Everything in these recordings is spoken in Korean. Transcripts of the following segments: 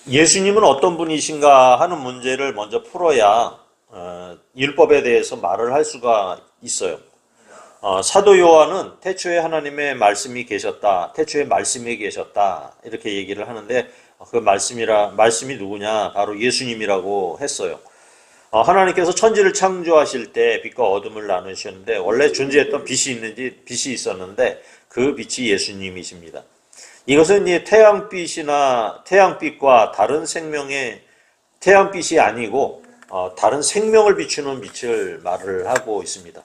예수님은 어떤 분이신가 하는 문제를 먼저 풀어야 율법에 대해서 말을 할 수가 있어요. 사도 요한은 태초에 하나님의 말씀이 계셨다, 태초에 말씀이 계셨다 이렇게 얘기를 하는데 그 말씀이 누구냐? 바로 예수님이라고 했어요. 하나님께서 천지를 창조하실 때 빛과 어둠을 나누셨는데 원래 존재했던 빛이 있었는데 그 빛이 예수님이십니다. 이것은 이제 태양빛과 다른 생명의 태양빛이 아니고 다른 생명을 비추는 빛을 말을 하고 있습니다.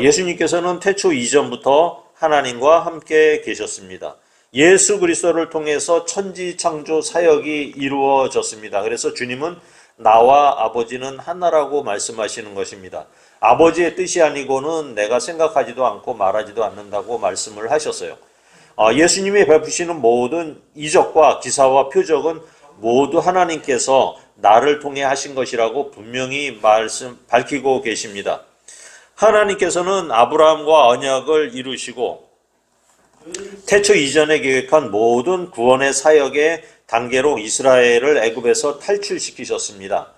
예수님께서는 태초 이전부터 하나님과 함께 계셨습니다. 예수 그리스도를 통해서 천지 창조 사역이 이루어졌습니다. 그래서 주님은 나와 아버지는 하나라고 말씀하시는 것입니다. 아버지의 뜻이 아니고는 내가 생각하지도 않고 말하지도 않는다고 말씀을 하셨어요. 예수님이 베푸시는 모든 이적과 기사와 표적은 모두 하나님께서 나를 통해 하신 것이라고 분명히 밝히고 계십니다. 하나님께서는 아브라함과 언약을 이루시고 태초 이전에 계획한 모든 구원의 사역의 단계로 이스라엘을 애굽에서 탈출시키셨습니다.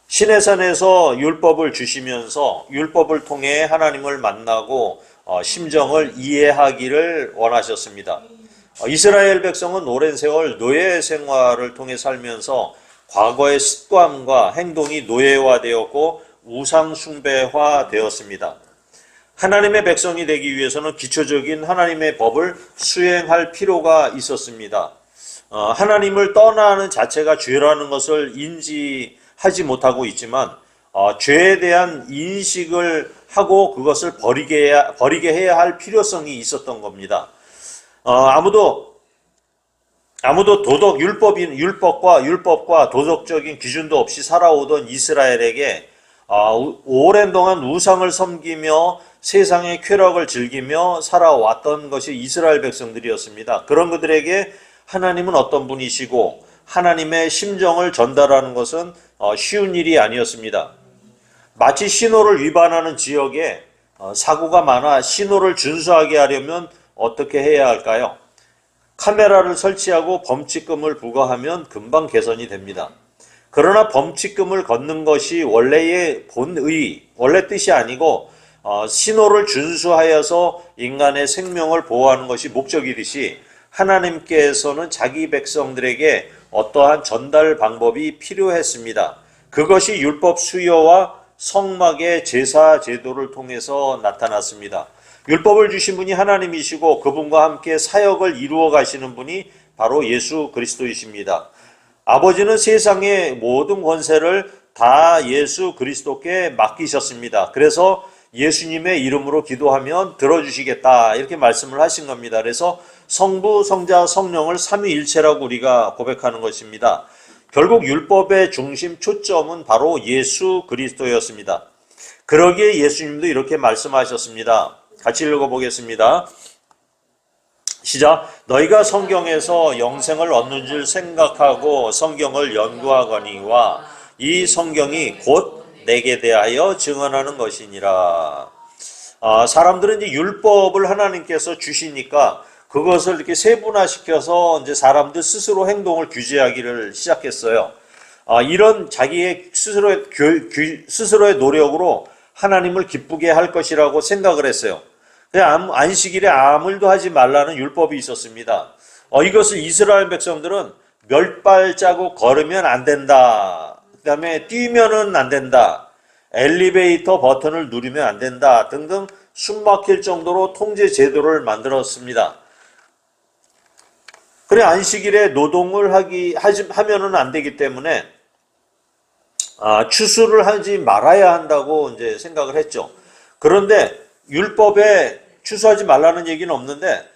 시내산에서 율법을 주시면서 율법을 통해 하나님을 만나고 심정을 이해하기를 원하셨습니다. 이스라엘 백성은 오랜 세월 노예 생활을 통해 살면서 과거의 습관과 행동이 노예화되었고 우상 숭배화되었습니다. 하나님의 백성이 되기 위해서는 기초적인 하나님의 법을 수행할 필요가 있었습니다. 하나님을 떠나는 자체가 죄라는 것을 인지하지 못하고 있지만 죄에 대한 인식을 하고 그것을 버리게 해야 할 필요성이 있었던 겁니다. 아무도 율법과 도덕적인 기준도 없이 살아오던 이스라엘에게 오랜 동안 우상을 섬기며 세상의 쾌락을 즐기며 살아왔던 것이 이스라엘 백성들이었습니다. 그런 그들에게 하나님은 어떤 분이시고 하나님의 심정을 전달하는 것은 쉬운 일이 아니었습니다. 마치 신호를 위반하는 지역에 사고가 많아 신호를 준수하게 하려면 어떻게 해야 할까요? 카메라를 설치하고 범칙금을 부과하면 금방 개선이 됩니다. 그러나 범칙금을 걷는 것이 원래 뜻이 아니고 신호를 준수하여서 인간의 생명을 보호하는 것이 목적이듯이 하나님께서는 자기 백성들에게 어떠한 전달 방법이 필요했습니다. 그것이 율법 수여와 성막의 제사 제도를 통해서 나타났습니다. 율법을 주신 분이 하나님이시고 그분과 함께 사역을 이루어 가시는 분이 바로 예수 그리스도이십니다. 아버지는 세상의 모든 권세를 다 예수 그리스도께 맡기셨습니다. 그래서 예수님의 이름으로 기도하면 들어주시겠다 이렇게 말씀을 하신 겁니다. 그래서 성부, 성자, 성령을 삼위일체라고 우리가 고백하는 것입니다. 결국 율법의 중심 초점은 바로 예수 그리스도였습니다. 그러기에 예수님도 이렇게 말씀하셨습니다. 같이 읽어보겠습니다. 시작. 너희가 성경에서 영생을 얻는 줄 생각하고 성경을 연구하거니와 이 성경이 곧 내게 대하여 증언하는 것이니라. 사람들은 이제 율법을 하나님께서 주시니까 그것을 이렇게 세분화시켜서 이제 사람들 스스로 행동을 규제하기를 시작했어요. 이런 자기의 스스로의 노력으로 하나님을 기쁘게 할 것이라고 생각을 했어요. 안식일에 아무 일도 하지 말라는 율법이 있었습니다. 이것을 이스라엘 백성들은 몇 발자국 걸으면 안 된다. 그 다음에 뛰면은 안 된다. 엘리베이터 버튼을 누르면 안 된다. 등등 숨막힐 정도로 통제 제도를 만들었습니다. 그래 안식일에 노동을 하면은 안 되기 때문에 추수를 하지 말아야 한다고 이제 생각을 했죠. 그런데 율법에 추수하지 말라는 얘기는 없는데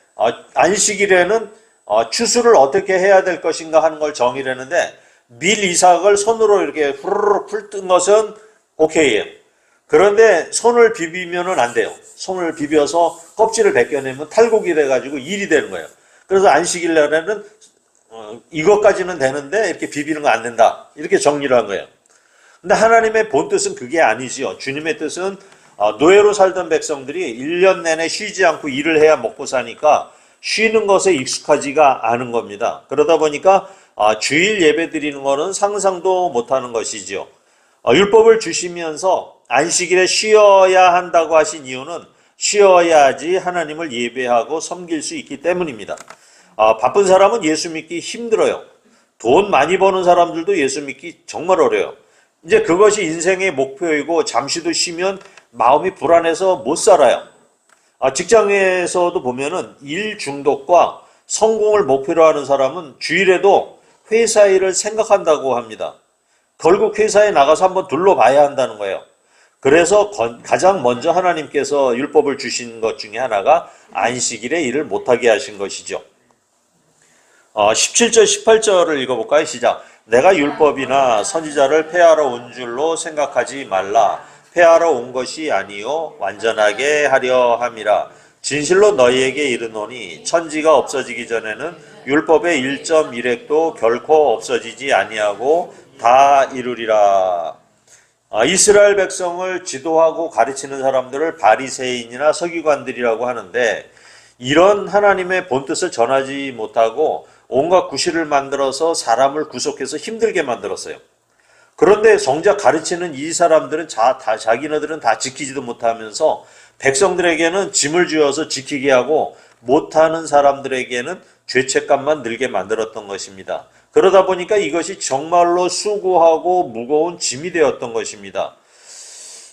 안식일에는 추수를 어떻게 해야 될 것인가 하는 걸 정의를 했는데 밀 이삭을 손으로 이렇게 후루룩 풀뜬 것은 오케이예요. 그런데 손을 비비면은 안 돼요. 손을 비벼서 껍질을 벗겨내면 탈곡이 돼가지고 일이 되는 거예요. 그래서 안식일날에는 이것까지는 되는데 이렇게 비비는 거 안 된다. 이렇게 정리를 한 거예요. 근데 하나님의 본 뜻은 그게 아니지요. 주님의 뜻은 노예로 살던 백성들이 1년 내내 쉬지 않고 일을 해야 먹고 사니까 쉬는 것에 익숙하지가 않은 겁니다. 그러다 보니까 주일 예배 드리는 것은 상상도 못하는 것이지요. 율법을 주시면서 안식일에 쉬어야 한다고 하신 이유는 쉬어야지 하나님을 예배하고 섬길 수 있기 때문입니다. 바쁜 사람은 예수 믿기 힘들어요. 돈 많이 버는 사람들도 예수 믿기 정말 어려워요. 이제 그것이 인생의 목표이고 잠시도 쉬면 마음이 불안해서 못 살아요. 직장에서도 보면은 일 중독과 성공을 목표로 하는 사람은 주일에도 회사 일을 생각한다고 합니다. 결국 회사에 나가서 한번 둘러봐야 한다는 거예요. 그래서 가장 먼저 하나님께서 율법을 주신 것 중에 하나가 안식일에 일을 못하게 하신 것이죠. 17절, 18절을 읽어볼까요? 시작. 내가 율법이나 선지자를 폐하러 온 줄로 생각하지 말라. 폐하러 온 것이 아니요 완전하게 하려 함이라. 진실로 너희에게 이르노니 천지가 없어지기 전에는 율법의 1.1획도 결코 없어지지 아니하고 다 이루리라. 이스라엘 백성을 지도하고 가르치는 사람들을 바리새인이나 서기관들이라고 하는데, 이런 하나님의 본뜻을 전하지 못하고 온갖 구실을 만들어서 사람을 구속해서 힘들게 만들었어요. 그런데 정작 가르치는 이 사람들은 자기네들은 다 지키지도 못하면서 백성들에게는 짐을 주어서 지키게 하고 못하는 사람들에게는 죄책감만 늘게 만들었던 것입니다. 그러다 보니까 이것이 정말로 수고하고 무거운 짐이 되었던 것입니다.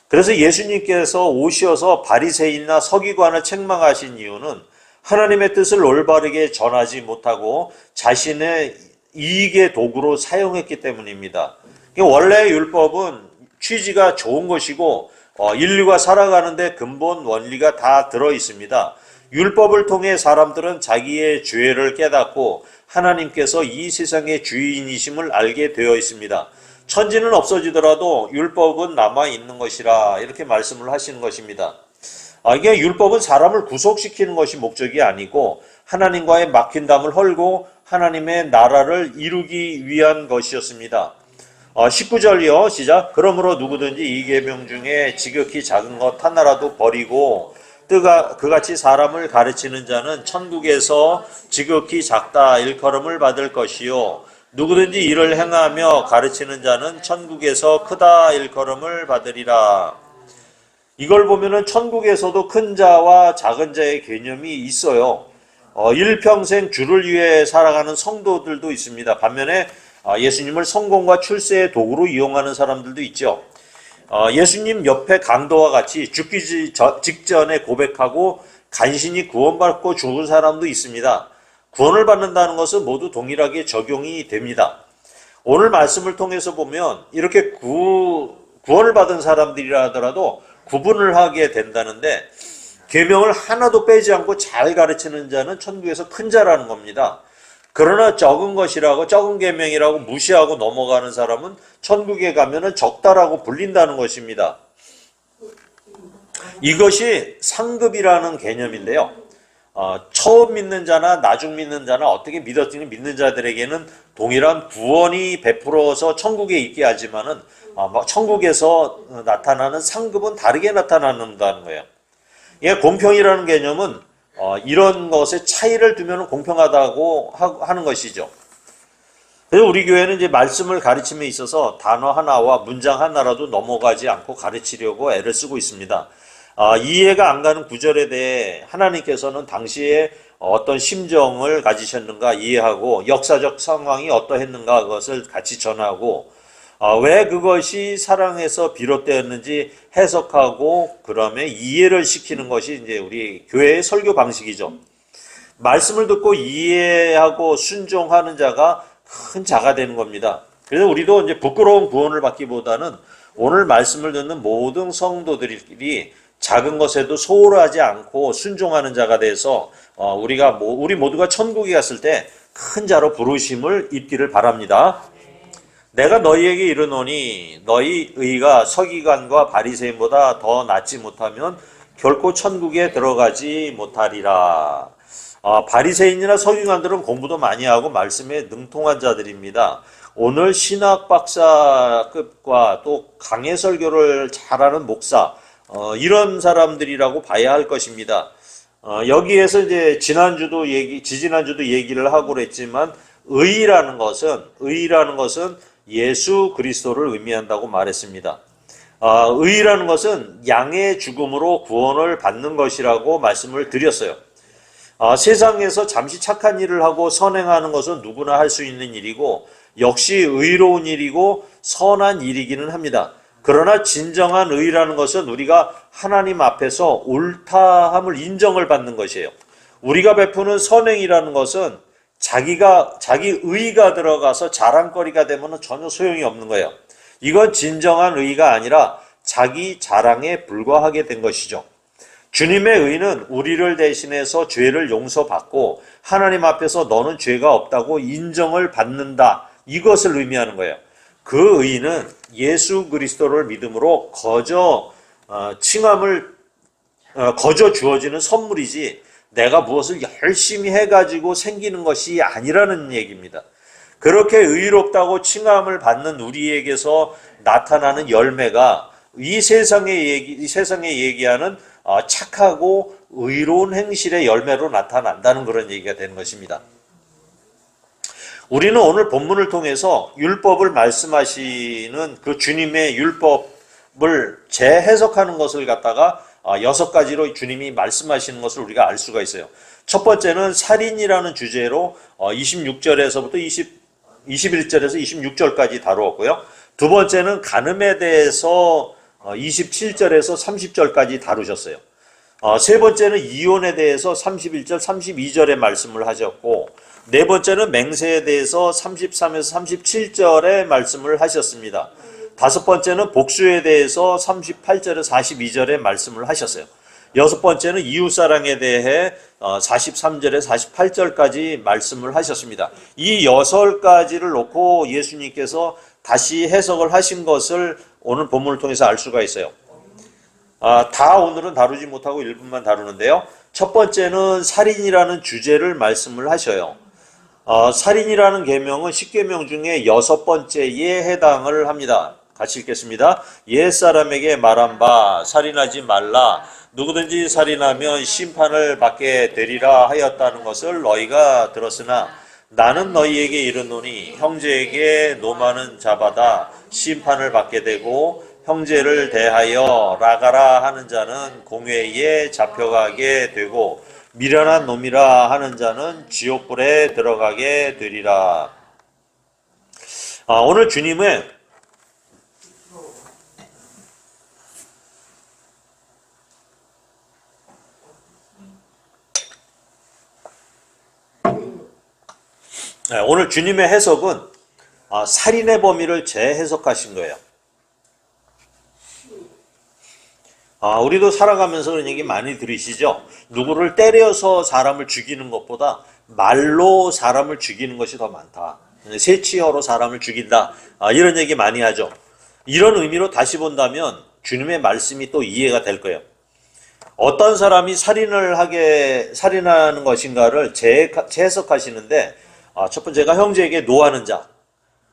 그래서 예수님께서 오셔서 바리새인이나 서기관을 책망하신 이유는 하나님의 뜻을 올바르게 전하지 못하고 자신의 이익의 도구로 사용했기 때문입니다. 원래 율법은 취지가 좋은 것이고 인류가 살아가는데 근본 원리가 다 들어 있습니다. 율법을 통해 사람들은 자기의 죄를 깨닫고 하나님께서 이 세상의 주인이심을 알게 되어 있습니다. 천지는 없어지더라도 율법은 남아있는 것이라 이렇게 말씀을 하시는 것입니다. 이게 율법은 사람을 구속시키는 것이 목적이 아니고 하나님과의 막힌 담을 헐고 하나님의 나라를 이루기 위한 것이었습니다. 19절이요. 시작. 그러므로 누구든지 이 계명 중에 지극히 작은 것 하나라도 버리고 그같이 사람을 가르치는 자는 천국에서 지극히 작다 일컬음을 받을 것이요. 누구든지 이를 행하며 가르치는 자는 천국에서 크다 일컬음을 받으리라. 이걸 보면은 천국에서도 큰 자와 작은 자의 개념이 있어요. 일평생 주를 위해 살아가는 성도들도 있습니다. 반면에 예수님을 성공과 출세의 도구로 이용하는 사람들도 있죠. 예수님 옆에 강도와 같이 죽기 직전에 고백하고 간신히 구원받고 죽은 사람도 있습니다. 구원을 받는다는 것은 모두 동일하게 적용이 됩니다. 오늘 말씀을 통해서 보면 이렇게 구원을 받은 사람들이라 하더라도 구분을 하게 된다는데, 계명을 하나도 빼지 않고 잘 가르치는 자는 천국에서 큰 자라는 겁니다. 그러나 적은 것이라고, 적은 계명이라고 무시하고 넘어가는 사람은 천국에 가면은 적다라고 불린다는 것입니다. 이것이 상급이라는 개념인데요. 처음 믿는 자나 나중 믿는 자나 어떻게 믿었든지 믿는 자들에게는 동일한 구원이 베풀어서 천국에 있게 하지만은 천국에서 나타나는 상급은 다르게 나타난다는 거예요. 예, 공평이라는 개념은 이런 것에 차이를 두면 공평하다고 하는 것이죠. 그래서 우리 교회는 이제 말씀을 가르침에 있어서 단어 하나와 문장 하나라도 넘어가지 않고 가르치려고 애를 쓰고 있습니다. 이해가 안 가는 구절에 대해 하나님께서는 당시에 어떤 심정을 가지셨는가 이해하고 역사적 상황이 어떠했는가 그것을 같이 전하고 왜 그것이 사랑에서 비롯되었는지 해석하고 그다음에 이해를 시키는 것이 이제 우리 교회의 설교 방식이죠. 말씀을 듣고 이해하고 순종하는 자가 큰 자가 되는 겁니다. 그래서 우리도 이제 부끄러운 구원을 받기보다는 오늘 말씀을 듣는 모든 성도들이 작은 것에도 소홀하지 않고 순종하는 자가 돼서 우리 모두가 천국에 갔을 때 큰 자로 부르심을 입기를 바랍니다. 내가 너희에게 이르노니 너희 의가 서기관과 바리새인보다 더 낫지 못하면 결코 천국에 들어가지 못하리라. 바리새인이나 서기관들은 공부도 많이 하고 말씀에 능통한 자들입니다. 오늘 신학 박사급과 또 강해 설교를 잘하는 목사, 이런 사람들이라고 봐야 할 것입니다. 여기에서 이제 지지난주도 얘기를 하고 그랬지만 의라는 것은 예수 그리스도를 의미한다고 말했습니다. 의라는 것은 양의 죽음으로 구원을 받는 것이라고 말씀을 드렸어요. 세상에서 잠시 착한 일을 하고 선행하는 것은 누구나 할 수 있는 일이고 역시 의로운 일이고 선한 일이기는 합니다. 그러나 진정한 의라는 것은 우리가 하나님 앞에서 옳다함을 인정을 받는 것이에요. 우리가 베푸는 선행이라는 것은 자기 의가 들어가서 자랑거리가 되면 전혀 소용이 없는 거예요. 이건 진정한 의가 아니라 자기 자랑에 불과하게 된 것이죠. 주님의 의는 우리를 대신해서 죄를 용서받고 하나님 앞에서 너는 죄가 없다고 인정을 받는다. 이것을 의미하는 거예요. 그 의는 예수 그리스도를 믿음으로 거저 주어지는 선물이지 내가 무엇을 열심히 해가지고 생기는 것이 아니라는 얘기입니다. 그렇게 의롭다고 칭함을 받는 우리에게서 나타나는 열매가 이 세상에 얘기하는 착하고 의로운 행실의 열매로 나타난다는 그런 얘기가 되는 것입니다. 우리는 오늘 본문을 통해서 율법을 말씀하시는 그 주님의 율법을 재해석하는 것을 갖다가 6가지로 주님이 말씀하시는 것을 우리가 알 수가 있어요. 첫 번째는 살인이라는 주제로 26절에서부터 21절에서 26절까지 다루었고요. 두 번째는 간음에 대해서 27절에서 30절까지 다루셨어요. 세 번째는 이혼에 대해서 31절, 32절의 말씀을 하셨고 네 번째는 맹세에 대해서 33에서 37절의 말씀을 하셨습니다. 다섯 번째는 복수에 대해서 38절에서 42절의 말씀을 하셨어요. 여섯 번째는 이웃사랑에 대해 43절에서 48절까지 말씀을 하셨습니다. 이 6가지를 놓고 예수님께서 다시 해석을 하신 것을 오늘 본문을 통해서 알 수가 있어요. 다 오늘은 다루지 못하고 일부만 다루는데요. 첫 번째는 살인이라는 주제를 말씀을 하셔요. 살인이라는 계명은 10계명 중에 6번째에 해당을 합니다. 같이 읽겠습니다. 옛사람에게 말한 바 살인하지 말라. 누구든지 살인하면 심판을 받게 되리라 하였다는 것을 너희가 들었으나 나는 너희에게 이르노니 형제에게 노마는 자마다 심판을 받게 되고 형제를 대하여 라가라 하는 자는 공회에 잡혀가게 되고 미련한 놈이라 하는 자는 지옥불에 들어가게 되리라. 오늘 주님은 오늘 주님의 해석은 살인의 범위를 재해석하신 거예요. 우리도 살아가면서 그런 얘기 많이 들으시죠? 누구를 때려서 사람을 죽이는 것보다 말로 사람을 죽이는 것이 더 많다. 세치어로 사람을 죽인다. 이런 얘기 많이 하죠. 이런 의미로 다시 본다면 주님의 말씀이 또 이해가 될 거예요. 어떤 사람이 살인하는 것인가를 재해석하시는데 첫 번째가 형제에게 노하는 자,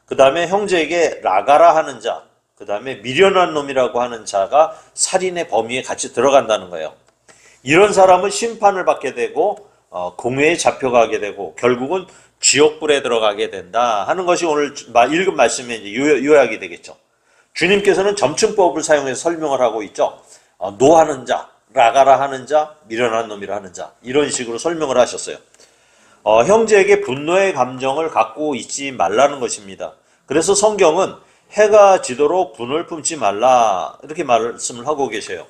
그 다음에 형제에게 라가라 하는 자, 그 다음에 미련한 놈이라고 하는 자가 살인의 범위에 같이 들어간다는 거예요. 이런 사람은 심판을 받게 되고 공회에 잡혀가게 되고 결국은 지옥불에 들어가게 된다 하는 것이 오늘 읽은 말씀의 이제 요약이 되겠죠. 주님께서는 점층법을 사용해서 설명을 하고 있죠. 노하는 자, 라가라 하는 자, 미련한 놈이라 하는 자, 이런 식으로 설명을 하셨어요. 형제에게 분노의 감정을 갖고 있지 말라는 것입니다. 그래서 성경은 해가 지도록 분을 품지 말라 이렇게 말씀을 하고 계셔요.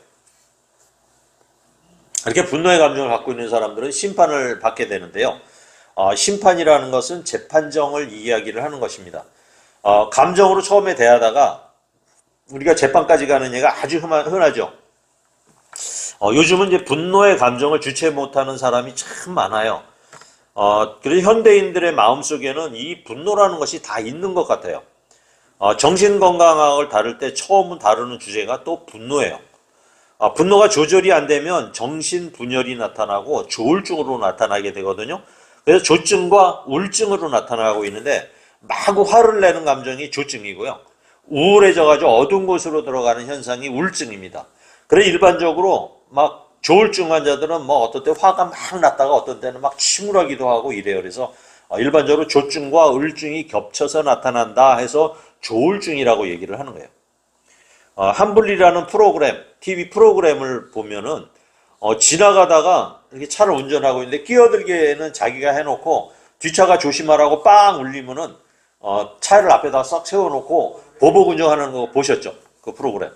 이렇게 분노의 감정을 갖고 있는 사람들은 심판을 받게 되는데요. 심판이라는 것은 재판정을 이야기를 하는 것입니다. 감정으로 처음에 대하다가 우리가 재판까지 가는 예가 아주 흔하죠. 요즘은 이제 분노의 감정을 주체 못하는 사람이 참 많아요. 그래서 현대인들의 마음속에는 이 분노라는 것이 다 있는 것 같아요. 정신건강학을 다룰 때 처음 다루는 주제가 또 분노예요. 분노가 조절이 안 되면 정신분열이 나타나고 조울증으로 나타나게 되거든요. 그래서 조증과 우울증으로 나타나고 있는데 마구 화를 내는 감정이 조증이고요. 우울해져가지고 어두운 곳으로 들어가는 현상이 우울증입니다. 그래서 일반적으로 막 조울증 환자들은 뭐 어떤 때 화가 막 났다가 어떤 때는 막 침울하기도 하고 이래요. 그래서 일반적으로 조증과 을증이 겹쳐서 나타난다 해서 조울증이라고 얘기를 하는 거예요. 한불리라는 프로그램, TV 프로그램을 보면은 지나가다가 이렇게 차를 운전하고 있는데 끼어들게는 자기가 해놓고 뒷차가 조심하라고 빵 울리면은 차를 앞에다 싹 세워놓고 보복 운전하는 거 보셨죠? 그 프로그램.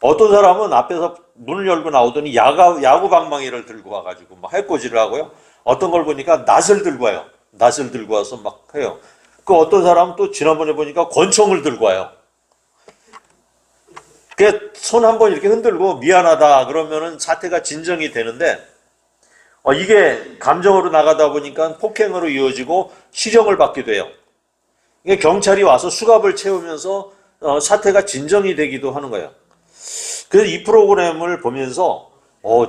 어떤 사람은 앞에서 문을 열고 나오더니 야구 방망이를 들고 와가지고 막 해코지를 하고요. 어떤 걸 보니까 낫을 들고 와요. 낫을 들고 와서 막 해요. 그 어떤 사람은 또 지난번에 보니까 권총을 들고 와요. 손 한번 이렇게 흔들고 미안하다 그러면은 사태가 진정이 되는데 이게 감정으로 나가다 보니까 폭행으로 이어지고 시정을 받게 돼요. 이게 경찰이 와서 수갑을 채우면서 사태가 진정이 되기도 하는 거예요. 그래서 이 프로그램을 보면서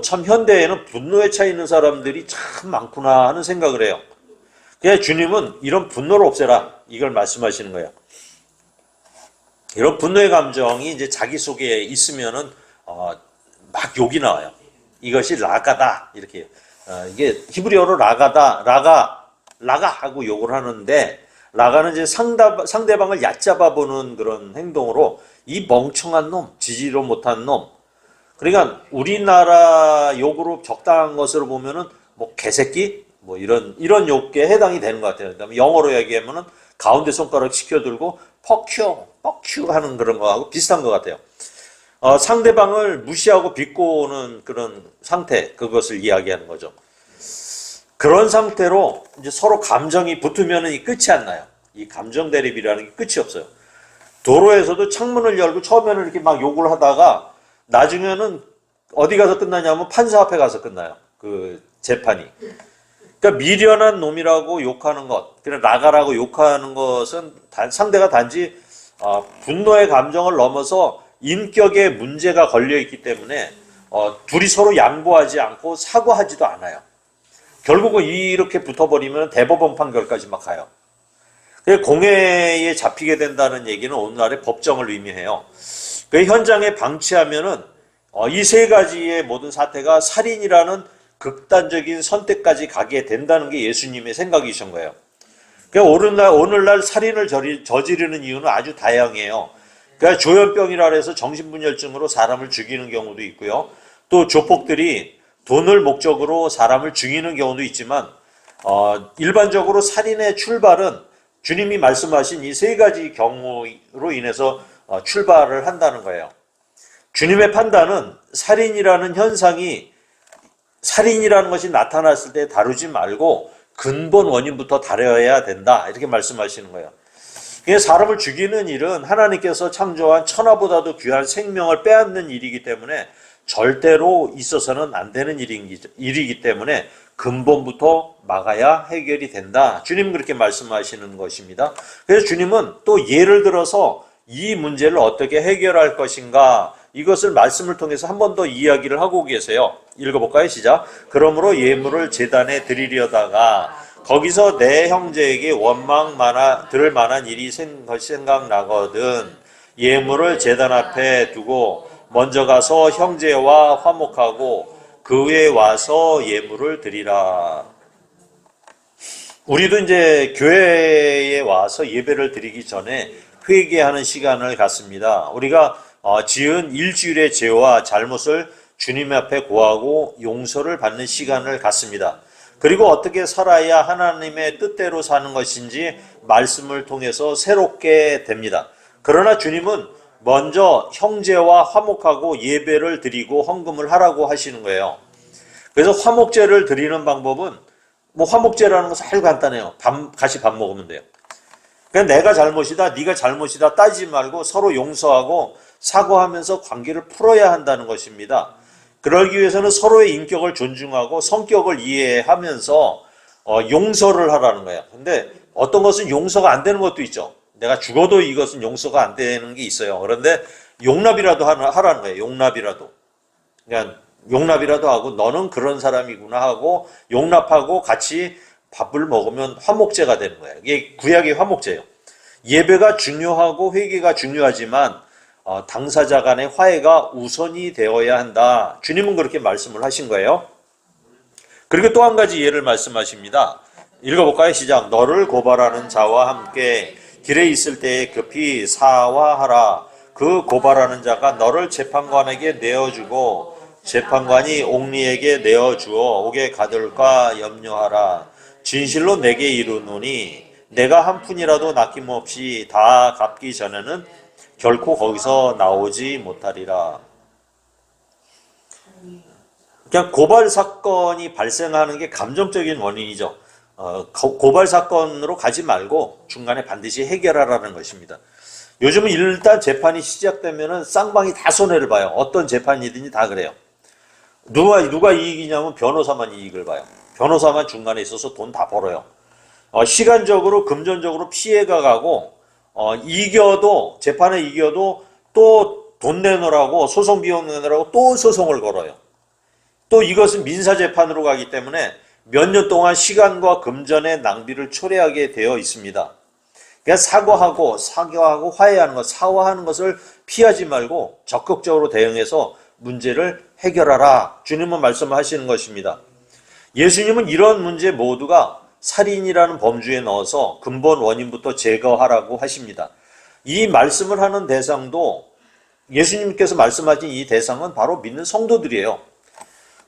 참 현대에는 분노에 차 있는 사람들이 참 많구나 하는 생각을 해요. 그래서 주님은 이런 분노를 없애라 이걸 말씀하시는 거예요. 이런 분노의 감정이 이제 자기 속에 있으면은 막 욕이 나와요. 이것이 라가다 이렇게 이게 히브리어로 라가다 라가 하고 욕을 하는데 라가는 이제 상대방을 얕잡아 보는 그런 행동으로 이 멍청한 놈, 지지로 못한 놈. 그러니까 우리나라 욕으로 적당한 것으로 보면은 뭐 개새끼 뭐 이런 욕에 해당이 되는 것 같아요. 그다음에 영어로 얘기하면은 가운데 손가락 치켜들고 퍽큐 하는 그런 거하고 비슷한 것 같아요. 상대방을 무시하고 비꼬는 그런 상태, 그것을 이야기하는 거죠. 그런 상태로 이제 서로 감정이 붙으면은 이 끝이 안 나요. 이 감정 대립이라는 게 끝이 없어요. 도로에서도 창문을 열고 처음에는 이렇게 막 욕을 하다가 나중에는 어디 가서 끝나냐면 판사 앞에 가서 끝나요. 그 재판이. 그러니까 미련한 놈이라고 욕하는 것, 그냥 라가라고 욕하는 것은 상대가 단지 분노의 감정을 넘어서 인격에 문제가 걸려 있기 때문에 둘이 서로 양보하지 않고 사과하지도 않아요. 결국은 이렇게 붙어버리면 대법원 판결까지 막 가요. 공해에 잡히게 된다는 얘기는 오늘날의 법정을 의미해요. 그 현장에 방치하면은 이 세 가지의 모든 사태가 살인이라는 극단적인 선택까지 가게 된다는 게 예수님의 생각이신 거예요. 그러니까 오늘날 살인을 저지르는 이유는 아주 다양해요. 그러니까 조현병이라 해서 정신분열증으로 사람을 죽이는 경우도 있고요. 또 조폭들이 돈을 목적으로 사람을 죽이는 경우도 있지만 일반적으로 살인의 출발은 주님이 말씀하신 이 세 가지 경우로 인해서 출발을 한다는 거예요. 주님의 판단은 살인이라는 현상이 살인이라는 것이 나타났을 때 다루지 말고 근본 원인부터 다뤄야 된다 이렇게 말씀하시는 거예요. 사람을 죽이는 일은 하나님께서 창조한 천하보다도 귀한 생명을 빼앗는 일이기 때문에 절대로 있어서는 안 되는 일이기 때문에 근본부터 막아야 해결이 된다. 주님 그렇게 말씀하시는 것입니다. 그래서 주님은 또 예를 들어서 이 문제를 어떻게 해결할 것인가 이것을 말씀을 통해서 한 번 더 이야기를 하고 계세요. 읽어볼까요? 시작. 그러므로 예물을 제단에 드리려다가 거기서 내 형제에게 원망 들을 만한 일이 생각나거든 예물을 제단 앞에 두고 먼저 가서 형제와 화목하고 그 후에 와서 예물을 드리라. 우리도 이제 교회에 와서 예배를 드리기 전에 회개하는 시간을 갖습니다. 우리가 지은 일주일의 죄와 잘못을 주님 앞에 고하고 용서를 받는 시간을 갖습니다. 그리고 어떻게 살아야 하나님의 뜻대로 사는 것인지 말씀을 통해서 새롭게 됩니다. 그러나 주님은 먼저 형제와 화목하고 예배를 드리고 헌금을 하라고 하시는 거예요. 그래서 화목제를 드리는 방법은 화목제라는 것은 아주 간단해요. 같이 밥 먹으면 돼요. 그냥 내가 잘못이다, 네가 잘못이다 따지지 말고 서로 용서하고 사과하면서 관계를 풀어야 한다는 것입니다. 그러기 위해서는 서로의 인격을 존중하고 성격을 이해하면서 용서를 하라는 거예요. 근데 어떤 것은 용서가 안 되는 것도 있죠. 내가 죽어도 이것은 용서가 안 되는 게 있어요. 그런데 용납이라도 하라는 거예요. 용납이라도. 그러니까 용납이라도 하고 너는 그런 사람이구나 하고 용납하고 같이 밥을 먹으면 화목제가 되는 거예요. 이게 구약의 화목제예요. 예배가 중요하고 회개가 중요하지만 당사자 간의 화해가 우선이 되어야 한다. 주님은 그렇게 말씀을 하신 거예요. 그리고 또 한 가지 예를 말씀하십니다. 읽어볼까요? 시작. 너를 고발하는 자와 함께 길에 있을 때에 급히 사화하라. 그 고발하는 자가 너를 재판관에게 내어주고 재판관이 옥리에게 내어주어 옥에 가둘까 염려하라. 진실로 내게 이르노니 내가 한 푼이라도 남김없이 다 갚기 전에는 결코 거기서 나오지 못하리라. 그냥 고발 사건이 발생하는 게 감정적인 원인이죠. 고발 사건으로 가지 말고 중간에 반드시 해결하라는 것입니다. 요즘은 일단 재판이 시작되면은 쌍방이 다 손해를 봐요. 어떤 재판이든지 다 그래요. 누가 이익이냐면 변호사만 이익을 봐요. 변호사만 중간에 있어서 돈 다 벌어요. 시간적으로 금전적으로 피해가 가고 재판에 이겨도 또 돈 내놓으라고 소송 비용 내놓으라고 또 소송을 걸어요. 또 이것은 민사재판으로 가기 때문에 몇 년 동안 시간과 금전의 낭비를 초래하게 되어 있습니다. 그러니까 사과하고 화해하는 것, 사과하는 것을 피하지 말고 적극적으로 대응해서 문제를 해결하라. 주님은 말씀하시는 것입니다. 예수님은 이런 문제 모두가 살인이라는 범주에 넣어서 근본 원인부터 제거하라고 하십니다. 이 말씀을 하는 대상도 예수님께서 말씀하신 이 대상은 바로 믿는 성도들이에요.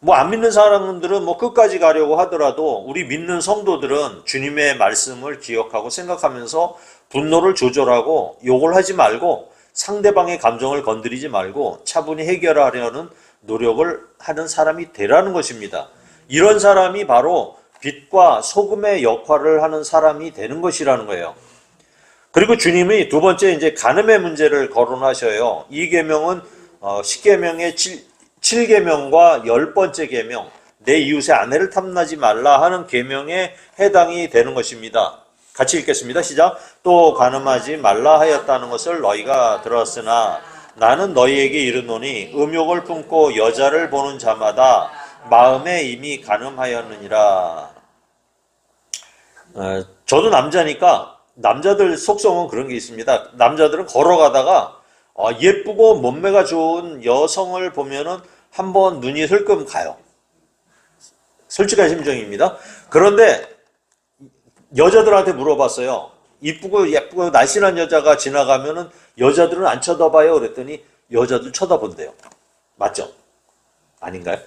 안 믿는 사람들은 끝까지 가려고 하더라도 우리 믿는 성도들은 주님의 말씀을 기억하고 생각하면서 분노를 조절하고 욕을 하지 말고 상대방의 감정을 건드리지 말고 차분히 해결하려는 노력을 하는 사람이 되라는 것입니다. 이런 사람이 바로 빛과 소금의 역할을 하는 사람이 되는 것이라는 거예요. 그리고 주님이 두 번째 이제 간음의 문제를 거론하셔요. 이 계명은 10계명의 7계명과 10번째 계명, 내 이웃의 아내를 탐나지 말라 하는 계명에 해당이 되는 것입니다. 같이 읽겠습니다. 시작. 또 간음하지 말라 하였다는 것을 너희가 들었으나 나는 너희에게 이르노니 음욕을 품고 여자를 보는 자마다 마음에 이미 간음하였느니라. 저도 남자니까 남자들 속성은 그런 게 있습니다. 남자들은 걸어가다가 예쁘고 몸매가 좋은 여성을 보면은 한번 눈이 흘끔 가요. 솔직한 심정입니다. 그런데 여자들한테 물어봤어요. 이쁘고 예쁘고 날씬한 여자가 지나가면은 여자들은 안 쳐다봐요. 그랬더니 여자들 쳐다본대요. 맞죠? 아닌가요?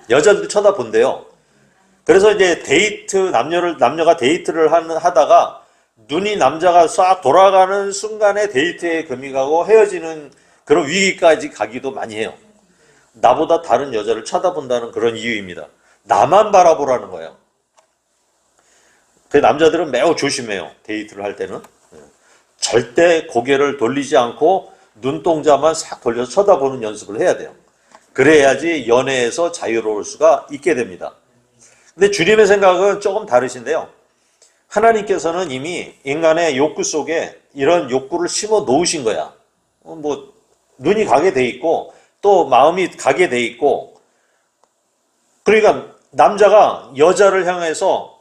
여자들 쳐다본대요. 그래서 이제 남녀가 데이트를 하다가 눈이 남자가 싹 돌아가는 순간에 데이트에 금이 가고 헤어지는 그런 위기까지 가기도 많이 해요. 나보다 다른 여자를 쳐다본다는 그런 이유입니다. 나만 바라보라는 거예요. 그 남자들은 매우 조심해요. 데이트를 할 때는. 절대 고개를 돌리지 않고 눈동자만 싹 돌려서 쳐다보는 연습을 해야 돼요. 그래야지 연애에서 자유로울 수가 있게 됩니다. 근데 주님의 생각은 조금 다르신데요. 하나님께서는 이미 인간의 욕구 속에 이런 욕구를 심어 놓으신 거야. 눈이 가게 돼 있고 또 마음이 가게 돼 있고, 그러니까 남자가 여자를 향해서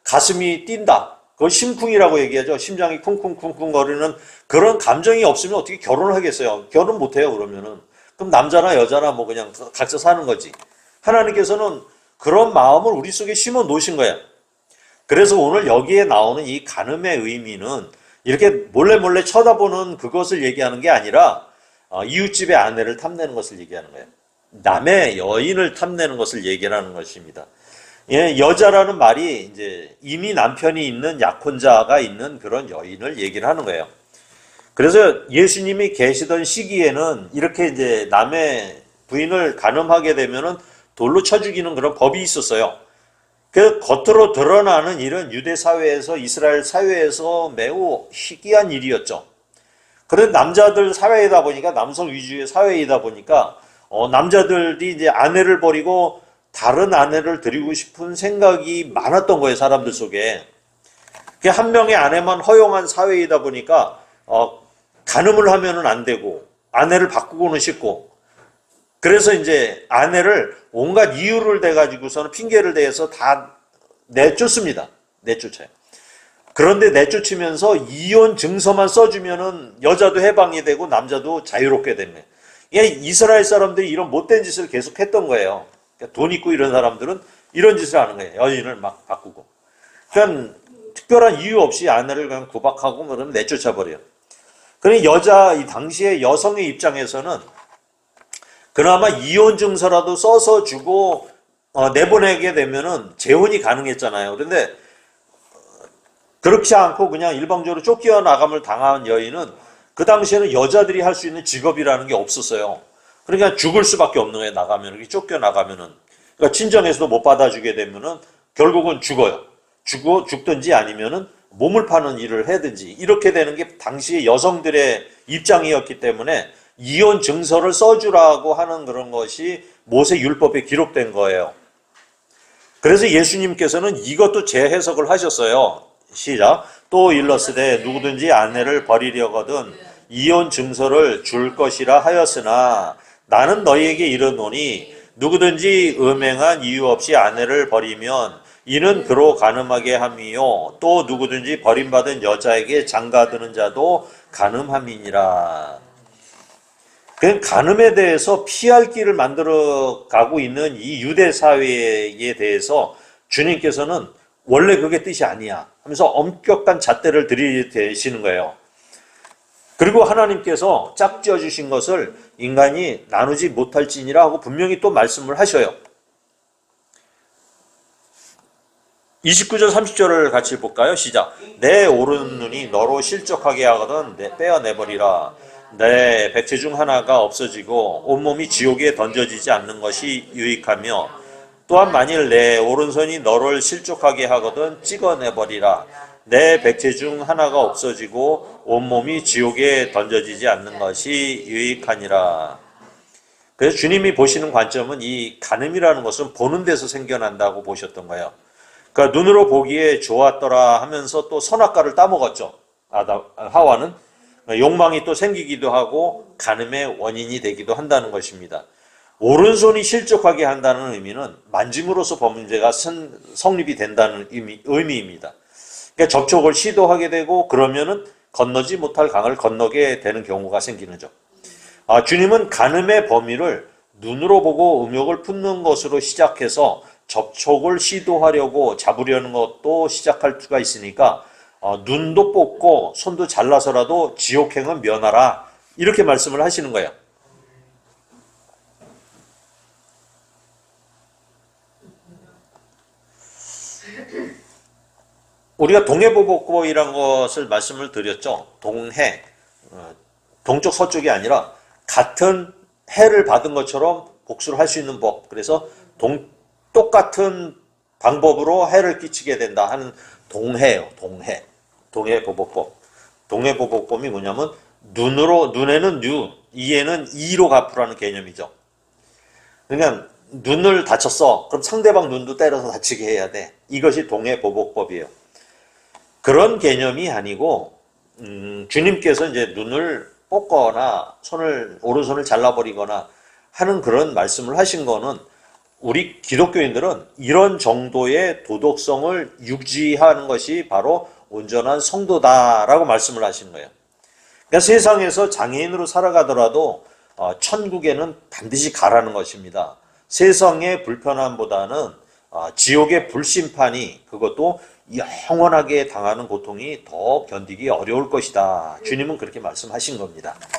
가슴이 뛴다. 그걸 심쿵이라고 얘기하죠. 심장이 쿵쿵쿵쿵 거리는 그런 감정이 없으면 어떻게 결혼을 하겠어요? 결혼 못 해요, 그러면은. 그럼 남자나 여자나 그냥 각자 사는 거지. 하나님께서는 그런 마음을 우리 속에 심어 놓으신 거야. 그래서 오늘 여기에 나오는 이 간음의 의미는 이렇게 몰래 쳐다보는 그것을 얘기하는 게 아니라 이웃집의 아내를 탐내는 것을 얘기하는 거예요. 남의 여인을 탐내는 것을 얘기하는 것입니다. 여자라는 말이 이제 이미 남편이 있는 약혼자가 있는 그런 여인을 얘기를 하는 거예요. 그래서 예수님이 계시던 시기에는 이렇게 이제 남의 부인을 간음하게 되면은 돌로 쳐 죽이는 그런 법이 있었어요. 그 겉으로 드러나는 일은 유대 사회에서, 이스라엘 사회에서 매우 희귀한 일이었죠. 그런데 남자들 사회이다 보니까, 남성 위주의 사회이다 보니까 남자들이 이제 아내를 버리고 다른 아내를 드리고 싶은 생각이 많았던 거예요, 사람들 속에. 한 명의 아내만 허용한 사회이다 보니까 간음을 하면은 안 되고 아내를 바꾸고는 싶고, 그래서 이제 아내를 온갖 이유를 대가지고서는 핑계를 대서 다 내쫓습니다. 내쫓아요. 그런데 내쫓으면서 이혼 증서만 써주면은 여자도 해방이 되고 남자도 자유롭게 되는 거예요. 이게 이스라엘 사람들이 이런 못된 짓을 계속 했던 거예요. 그러니까 돈 있고 이런 사람들은 이런 짓을 하는 거예요. 여인을 막 바꾸고. 그냥 특별한 이유 없이 아내를 그냥 구박하고 그러면 내쫓아버려요. 그러니까 이 당시의 여성의 입장에서는 그나마 이혼 증서라도 써서 주고 내보내게 되면은 재혼이 가능했잖아요. 그런데 그렇지 않고 그냥 일방적으로 쫓겨나감을 당한 여인은 그 당시에는 여자들이 할 수 있는 직업이라는 게 없었어요. 그러니까 죽을 수밖에 없는 거예요. 나가면 이렇게 쫓겨나가면은. 그러니까 친정에서도 못 받아주게 되면은 결국은 죽어요. 죽든지 아니면은 몸을 파는 일을 해든지 이렇게 되는 게 당시의 여성들의 입장이었기 때문에 이혼 증서를 써주라고 하는 그런 것이 모세 율법에 기록된 거예요. 그래서 예수님께서는 이것도 재해석을 하셨어요. 시작. 또 일렀으되 누구든지 아내를 버리려거든 이혼 증서를 줄 것이라 하였으나 나는 너희에게 이르노니 누구든지 음행한 이유 없이 아내를 버리면 이는 그로 간음하게 함이요 또 누구든지 버림받은 여자에게 장가드는 자도 간음함이니라. 그 간음에 대해서 피할 길을 만들어 가고 있는 이 유대 사회에 대해서 주님께서는 원래 그게 뜻이 아니야 하면서 엄격한 잣대를 들이대시는 거예요. 그리고 하나님께서 짝지어 주신 것을 인간이 나누지 못할지니라 하고 분명히 또 말씀을 하셔요. 29절 30절을 같이 볼까요? 시작. 내 오른 눈이 너로 실족하게 하거든 빼어내버리라. 내 백체 중 하나가 없어지고 온몸이 지옥에 던져지지 않는 것이 유익하며 또한 만일 내 오른손이 너를 실족하게 하거든 찍어내버리라. 내 백체 중 하나가 없어지고 온몸이 지옥에 던져지지 않는 것이 유익하니라. 그래서 주님이 보시는 관점은 이 간음이라는 것은 보는 데서 생겨난다고 보셨던 거예요. 그러니까 눈으로 보기에 좋았더라 하면서 또 선악과를 따먹었죠. 하와는. 욕망이 또 생기기도 하고 간음의 원인이 되기도 한다는 것입니다. 오른손이 실족하게 한다는 의미는 만짐으로써 범죄가 성립이 된다는 의미입니다. 그러니까 접촉을 시도하게 되고 그러면은 건너지 못할 강을 건너게 되는 경우가 생기는 점. 주님은 간음의 범위를 눈으로 보고 음욕을 품는 것으로 시작해서 접촉을 시도하려고 잡으려는 것도 시작할 수가 있으니까 눈도 뽑고 손도 잘라서라도 지옥행은 면하라 이렇게 말씀을 하시는 거예요. 우리가 동해보복법이라는 것을 말씀을 드렸죠. 동해, 동쪽 서쪽이 아니라 같은 해를 받은 것처럼 복수를 할 수 있는 법. 그래서 똑같은 방법으로 해를 끼치게 된다 하는 동해예요. 동해보복법. 동해보복법이 뭐냐면 눈에는 유, 이에는 이로 갚으라는 개념이죠. 그러니까 눈을 다쳤어. 그럼 상대방 눈도 때려서 다치게 해야 돼. 이것이 동해보복법이에요. 그런 개념이 아니고 주님께서 이제 눈을 뽑거나 오른손을 잘라버리거나 하는 그런 말씀을 하신 거는 우리 기독교인들은 이런 정도의 도덕성을 유지하는 것이 바로 온전한 성도다라고 말씀을 하신 거예요. 그러니까 세상에서 장애인으로 살아가더라도 천국에는 반드시 가라는 것입니다. 세상의 불편함보다는 지옥의 불심판이 그것도 영원하게 당하는 고통이 더 견디기 어려울 것이다. 주님은 그렇게 말씀하신 겁니다.